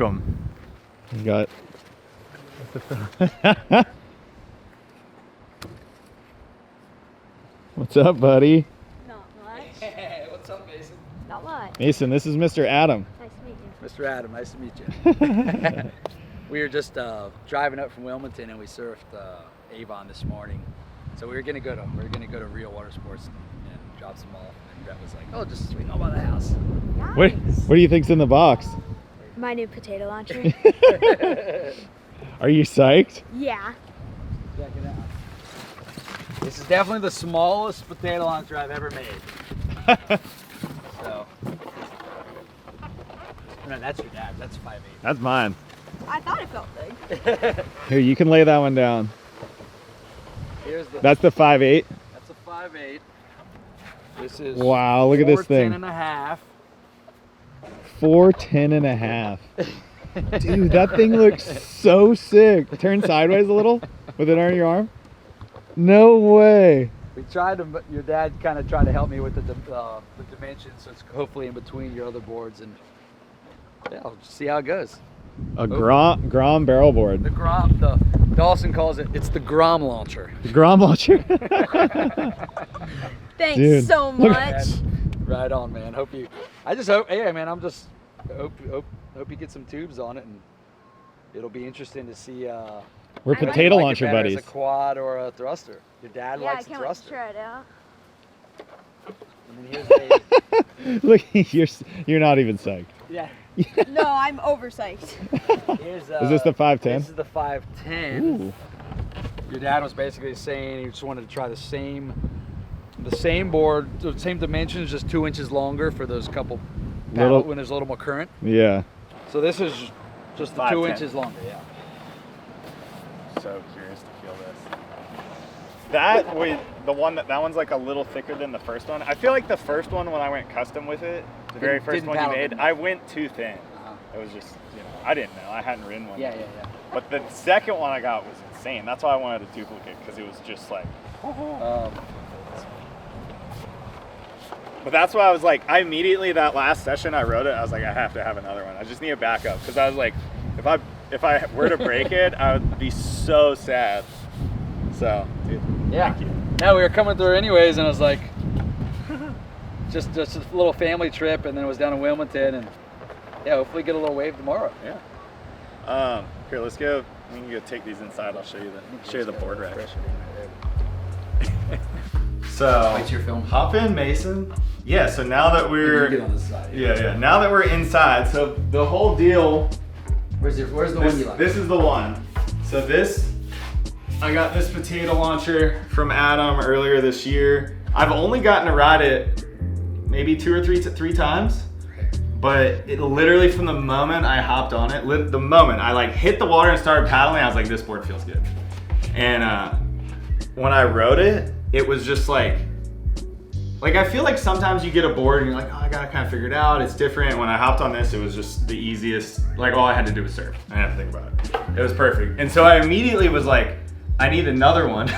welcome. You got. What's up, buddy? Not much. Hey, what's up, Mason? Not much. Mason, this is Mr. Adam. Nice to meet you. Mr. Adam, nice to meet you. We were just driving up from Wilmington and we surfed Avon this morning. So we were gonna go to Real Water Sports and drop some off. And Brett was like, "Oh, just swing on by the house." What do you think's in the box? My new potato launcher. Are you psyched? Yeah. Check it out. This is definitely the smallest potato launcher I've ever made. So, no, that's your dad. That's 5'8". That's mine. I thought it felt big. Here, you can lay that one down. Here's the. That's the 5'8". That's a 5'8". This is. Wow, look at this thing. 4'10.5". 4'10.5". Dude, that thing looks so sick. Turn sideways a little with it on your arm. No way. We tried to. Your dad kind of tried to help me with the dimensions, so it's hopefully in between your other boards, and yeah, we'll just see how it goes. A Grom barrel board. The Dawson calls it. It's the Grom Launcher. The Grom Launcher. Thanks Dude, so much. Right on, man. Hope you. I just hope. Yeah, man. I'm just hope you get some tubes on it, and it'll be interesting to see. We're potato like launcher it better buddies. as a quad or a thruster. Your dad Yeah, I likes a can't wait to thruster. try it out. And then here's Look, you're not even psyched. yeah. No, I'm overpsyched. Here's Is this the 5'10"? This is the 5'10". Ooh. Your dad was basically saying he just wanted to try the same board, the same dimensions, just 2 inches longer for those couple paddle, when there's a little more current. Yeah. So this is just the 2 5'10". inches longer. Yeah. So curious to feel this. That one's like a little thicker than the first one. I feel like the first one, when I went custom with it, the very first one you made, I went too thin. It was just, I didn't know. I hadn't ridden one. Yeah. But the second one I got was insane. That's why I wanted a duplicate, because it was just like. But that's why I was like, I immediately, that last session I rode it, I was like, I have to have another one. I just need a backup, because I was like, if I were to break it, I would be so sad. So, dude, Yeah. thank you. Yeah, we were coming through anyways, and I was like, just a little family trip, and then it was down in Wilmington, and yeah, hopefully get a little wave tomorrow. Yeah. Here, let's go. We can go take these inside. I'll show you the board rack. So, Wait, your film. hop in, Mason. Yeah. So now that we're Get on this side. yeah. Now that we're inside, so the whole deal. Where's the one you like? This is the one. So I got this potato launcher from Adam earlier this year. I've only gotten to ride it maybe two or three times, but it literally, from the moment I hopped on it, the moment I like hit the water and started paddling, I was like, this board feels good. And when I rode it, it was just like I feel like sometimes you get a board and you're like, oh, I gotta kind of figure it out. It's different. When I hopped on this, it was just the easiest. Like, all I had to do was surf. I didn't have to think about it. It was perfect. And so I immediately was like, I need another one.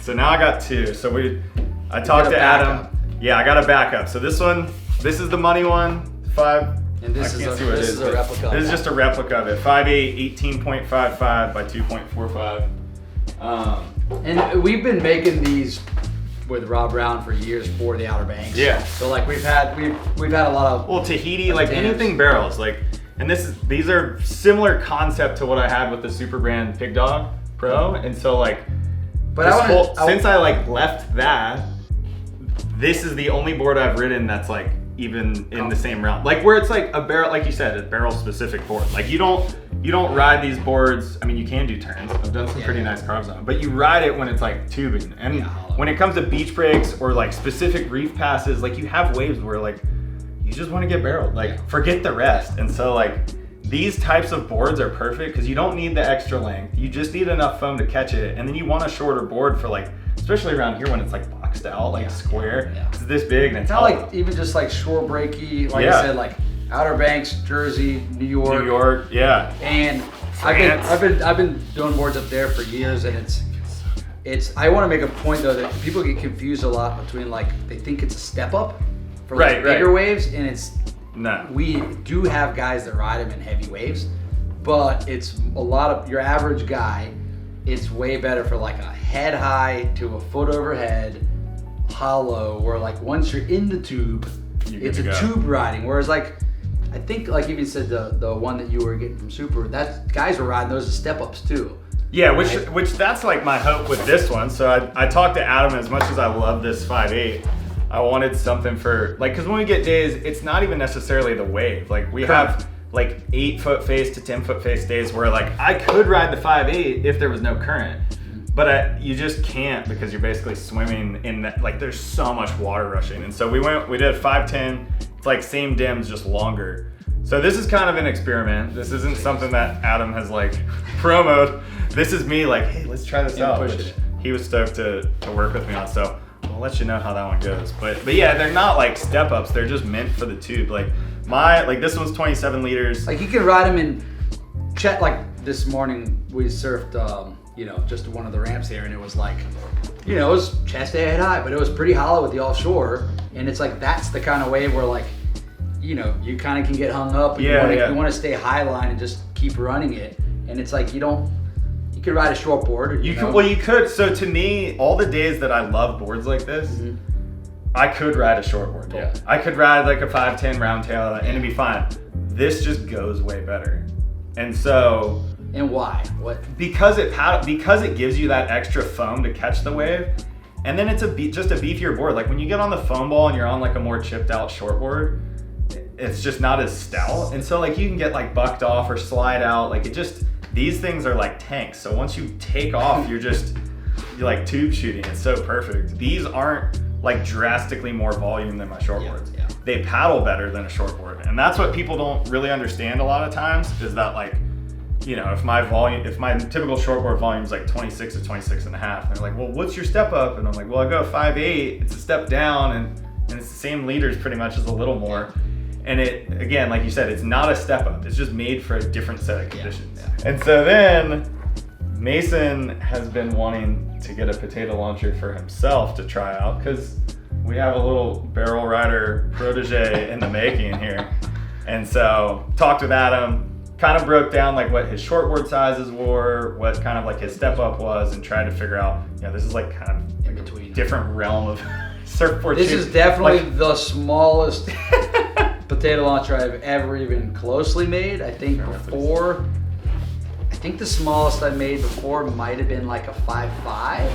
So now I got two. So I talked to Adam. Yeah, I got a backup. So this is the money one, 5. And this is a replica. This is just a replica of it. 5'8", 18.55 by 2.45. And we've been making these with Rob Brown for years for the Outer Banks. Yeah. So like we've had a lot of Tahiti, like anything barrels, like, and these are similar concept to what I had with the Super Brand Pig Dog Pro, and so like, since I like left that, this is the only board I've ridden that's like even in the same realm, like where it's like a barrel, like you said, a barrel specific board. Like you don't ride these boards. I mean, you can do turns. I've done some pretty nice carves on them, but you ride it when it's like tubing. And when it comes to beach breaks or like specific reef passes, like you have waves where like you just want to get barreled, like forget the rest. And so like these types of boards are perfect because you don't need the extra length. You just need enough foam to catch it, and then you want a shorter board for like, especially around here when it's like boxed out, like square. It's this big and it's not like even just like shore breaky, like I said, like Outer Banks, Jersey, New York, yeah. And I've been doing boards up there for years, and it's. I want to make a point though that people get confused a lot between like they think it's a step up for like bigger waves, and No. We do have guys that ride them in heavy waves, but it's a lot of your average guy. It's way better for like a head high to a foot overhead, hollow, where like once you're in the tube, it's a tube riding. Whereas like, I think like even said the one that you were getting from Super, that guys were riding those as step ups too. Yeah, which that's like my hope with this one. So I talked to Adam. As much as I love this 5.8, I wanted something for like, because when we get days, it's not even necessarily the wave. Like we have like 8-foot face to 10-foot face days where like I could ride the 5.8 if there was no current, but you just can't because you're basically swimming in that, like there's so much water rushing. And so we did a 5.10. It's like same dims, just longer. So this is kind of an experiment. This isn't something that Adam has like promoted. This is me like, hey, let's try this out. Which he was stoked to work with me on. So I'll let you know how that one goes. But yeah, they're not like step ups. They're just meant for the tube. Like this one's 27 liters. Like you can ride them in like this morning we surfed, just one of the ramps here, and it was like, it was chest head high, but it was pretty hollow with the offshore. And it's like, that's the kind of wave where like, you kind of can get hung up. And you want to stay high line and just keep running it. And it's like, you could ride a short board. You could. So to me, all the days that I love boards like this, I could ride a short board. Yeah. I could ride like a 5.10 round tail and it'd be fine. This just goes way better. And so. And why? What? Because it gives you that extra foam to catch the wave. And then it's just a beefier board. Like when you get on the foam ball and you're on like a more chipped out short board, it's just not as stout. And so like you can get like bucked off or slide out. Like these things are like tanks. So once you take off, you're like tube shooting. It's so perfect. These aren't like drastically more volume than my shortboards. Yeah. They paddle better than a shortboard. And that's what people don't really understand a lot of times is that like, if my typical shortboard volume is like 26 to 26 and a half, and they're like, well, what's your step up? And I'm like, well, I go 5.8, it's a step down, and it's the same liters pretty much as a little more. And it, again, like you said, it's not a step up. It's just made for a different set of conditions. Yeah. And so then Masen has been wanting to get a potato launcher for himself to try out because we have a little barrel rider protege in the making here. And so talked with Adam, kind of broke down like what his shortboard sizes were, what kind of like his step up was, and tried to figure out, this is like kind of in between a different realm of surfboard. This is definitely the smallest potato launcher I've ever even closely made. I think the smallest I made before might have been like a 5.5.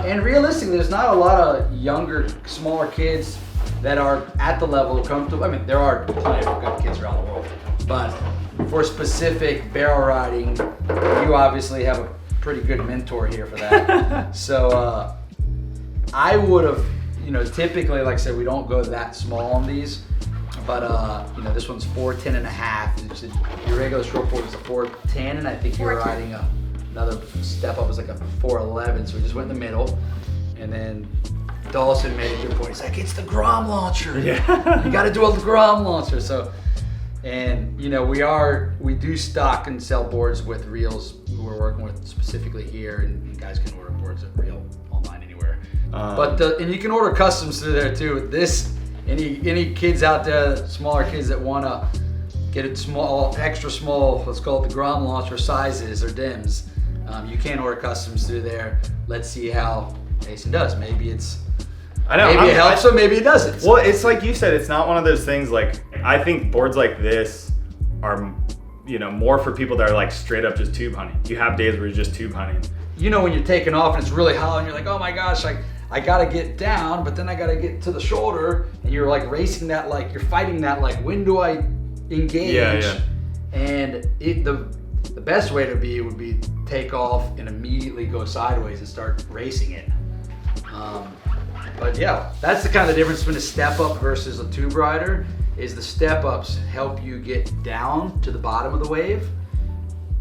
And realistically, there's not a lot of younger, smaller kids that are at the level of comfortable. I mean, there are plenty of good kids around the world, but for specific barrel riding, you obviously have a pretty good mentor here for that. So I would have, typically, like I said, we don't go that small on these, but this one's 4.10 and a half. Your regular shortboard is a 4.10, and I think you're riding another step up is like a 4.11. So we just went in the middle, and then Dawson made a good point. He's like, it's the Grom Launcher. Yeah. You got to do a Grom Launcher. So. And we do stock and sell boards with reels who we're working with specifically here, and you guys can order boards at Reel online anywhere. And you can order customs through there too. Any kids out there, smaller kids that want to get it extra small, let's call it the Grom Launcher sizes or dims, you can order customs through there. Let's see how Masen does. Maybe it helps or maybe it doesn't. Well, it's like you said, it's not one of those things like, I think boards like this are, more for people that are like straight up just tube hunting. You have days where you're just tube hunting. When you're taking off and it's really hollow and you're like, oh my gosh, I gotta get down, but then I gotta get to the shoulder, and you're like racing that, like you're fighting that, like when do I engage? Yeah. And the best way to be would be take off and immediately go sideways and start racing it. But yeah, that's the kind of difference between a step up versus a tube rider. Is the step ups help you get down to the bottom of the wave,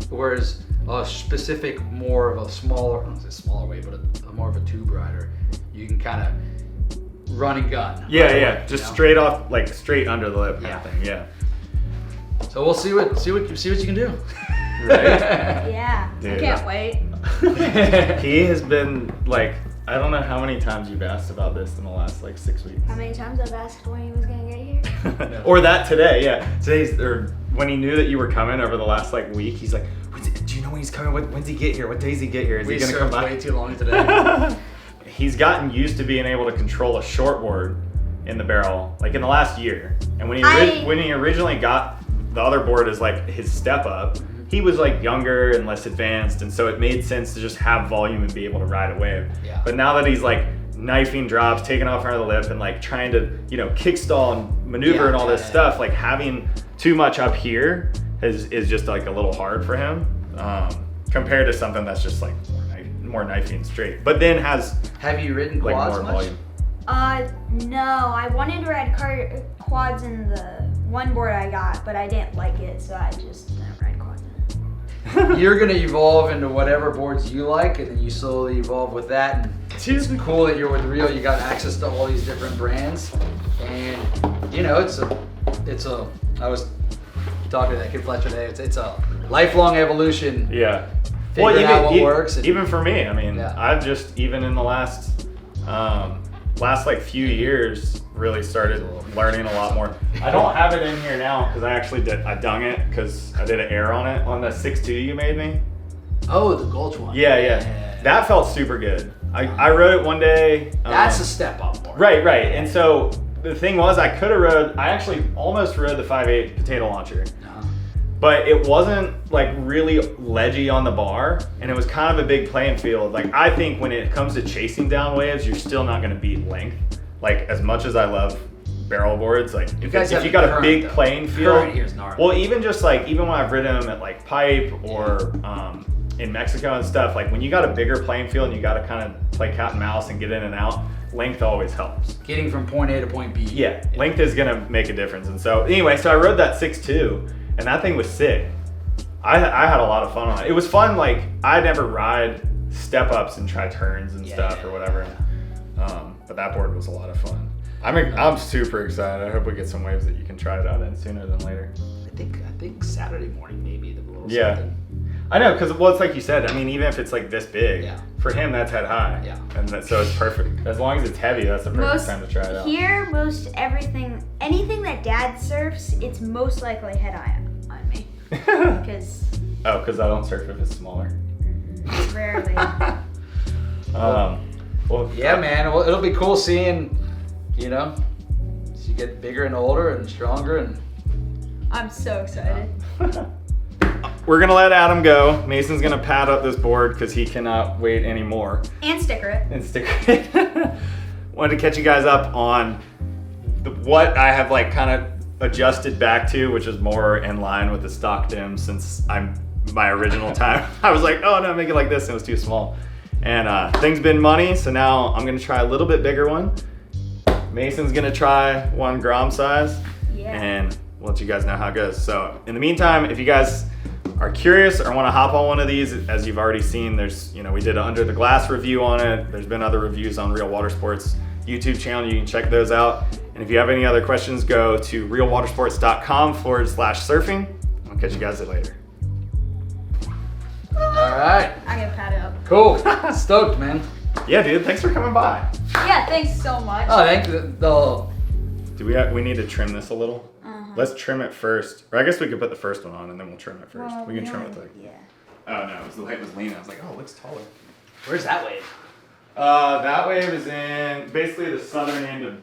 whereas a specific more of a smaller, I don't say smaller wave, but a more of a tube rider, you can kind of run and gun. Yeah, just straight off, like straight under the lip kind of thing. Yeah. So we'll see what you can do. Right? Yeah. Dude, I can't wait. He has been like I don't know how many times you've asked about this in the last like 6 weeks. How many times I've asked when he was gonna get here? Or that today, yeah. Today's, or when he knew that you were coming over the last like week, he's like, do you know when he's coming? When's he get here? What days he get here? Is he gonna come by? Way too long today. He's gotten used to being able to control a shortboard in the barrel, like in the last year. And when he originally got the other board as like his step up, he was like younger and less advanced, and so it made sense to just have volume and be able to ride a wave. Yeah. But now that he's like knifing drops, taking off front of the lip, and like trying to, you know, kickstall and maneuver and all this stuff, like having too much up here is just like a little hard for him, compared to something that's just like more knifing straight. But then Have you ridden like quads more much? volume. No. I wanted to ride quads in the one board I got, but I didn't like it, so I just didn't ride quads in it. You're gonna evolve into whatever boards you like, and then you slowly evolve with that. And it's cool that you're with Real. You got access to all these different brands, and you know it's a. I was talking to that kid Fletcher today. It's a lifelong evolution. Yeah. Figuring out what works. And, even for me, I mean, Yeah. I've just even in the last like few years really started learning a lot more. I don't have it in here now because I dung it because I did an air on it on the 6.2 you made me. Oh, the Gulch one. Yeah. That felt super good. I rode it one day. That's a step up board. Right. And so the thing was, I actually almost rode the 5.8 potato launcher. But it wasn't like really ledgy on the bar, and it was kind of a big playing field. Like I think when it comes to chasing down waves, you're still not going to beat length. Like as much as I love barrel boards, like if you got a big playing field, current here's gnarly. well, even when I've ridden them at like Pipe or in Mexico and stuff, like when you got a bigger playing field and you got to kind of play cat and mouse and get in and out, length always helps. Getting from point A to point B. Yeah, length is going to make a difference. And so anyway, so I rode that 6.2. And that thing was sick. I had a lot of fun on it. It was fun, like, I never ride step-ups and try turns and stuff or whatever. But that board was a lot of fun. I'm super excited. I hope we get some waves that you can try it out in sooner than later. I think Saturday morning maybe the little something. I know, because, well, it's like you said, I mean, even if it's like this big, for him, that's head high. Yeah. And so it's perfect. As long as it's heavy, that's the perfect time to try it out. Here, anything that Dad surfs, it's most likely head high on me. Because I don't surf if it's smaller. Rarely. Well, yeah, man. Well, it'll be cool seeing, you know, as you get bigger and older and stronger. And I'm so excited. We're gonna let Adam go. Mason's gonna pad up this board because he cannot wait anymore. And sticker it. Wanted to catch you guys up on what I have like kind of adjusted back to, which is more in line with the stock dim since my original time. I was like, oh no, make it like this, and it was too small. And things been money, so now I'm gonna try a little bit bigger one. Mason's gonna try one Grom size, and we'll let you guys know how it goes. So in the meantime, if you guys are curious or want to hop on one of these, as you've already seen, we did an Under the Glass review on it. There's been other reviews on Real Water Sports YouTube channel. You can check those out. And if you have any other questions, go to realwatersports.com/surfing. I'll catch you guys later. all right, I'm gonna pad it up. cool. Stoked, man. Yeah, dude. Thanks for coming by. Yeah, thanks so much. Oh, thank the We need to trim this a little. Let's trim it first. Or I guess we could put the first one on and then we'll trim it first. We can trim it like. Yeah. Oh no, the light was leaning. I was like, oh, it looks taller. Where's that wave? That wave is in basically the southern end of